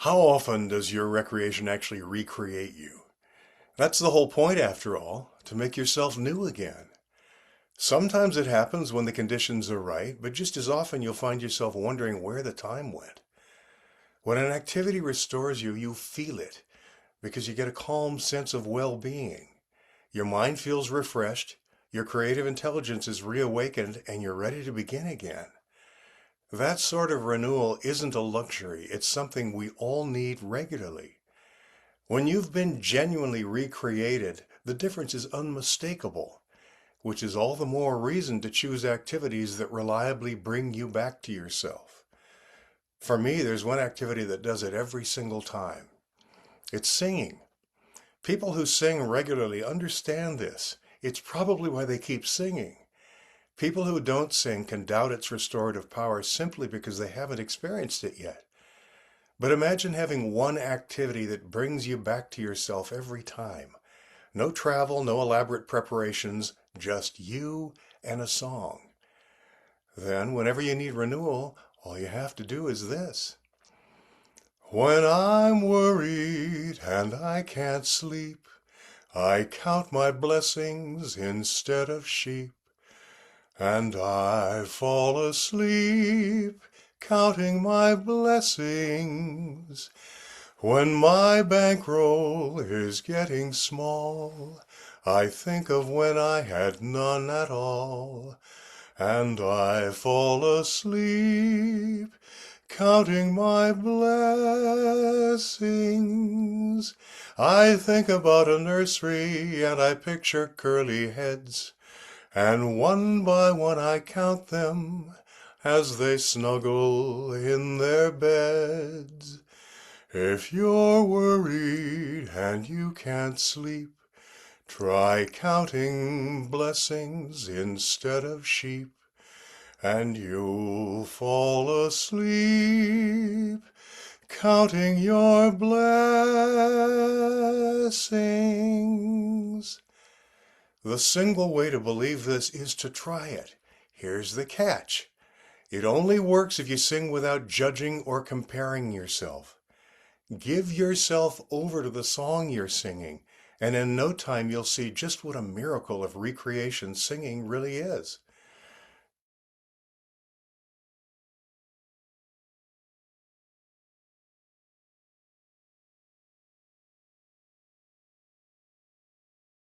How often does your recreation actually recreate you? That's the whole point, after all, to make yourself new again. Sometimes it happens when the conditions are right, but just as often you'll find yourself wondering where the time went. When an activity restores you, you feel it because you get a calm sense of well-being. Your mind feels refreshed, your creative intelligence is reawakened, and you're ready to begin again. That sort of renewal isn't a luxury, it's something we all need regularly. When you've been genuinely recreated, the difference is unmistakable, which is all the more reason to choose activities that reliably bring you back to yourself. For me, there's one activity that does it every single time. It's singing. People who sing regularly understand this. It's probably why they keep singing. People who don't sing can doubt its restorative power simply because they haven't experienced it yet. But imagine having one activity that brings you back to yourself every time. No travel, no elaborate preparations, just you and a song. Then, whenever you need renewal, all you have to do is this. When I'm worried and I can't sleep, I count my blessings instead of sheep, and I fall asleep counting my blessings. When my bankroll is getting small, I think of when I had none at all, and I fall asleep counting my blessings. I think about a nursery and I picture curly heads, and one by one I count them as they snuggle in their beds. If you're worried and you can't sleep, try counting blessings instead of sheep, and you'll fall asleep counting your blessings. The single way to believe this is to try it. Here's the catch. It only works if you sing without judging or comparing yourself. Give yourself over to the song you're singing, and in no time you'll see just what a miracle of recreation singing really is.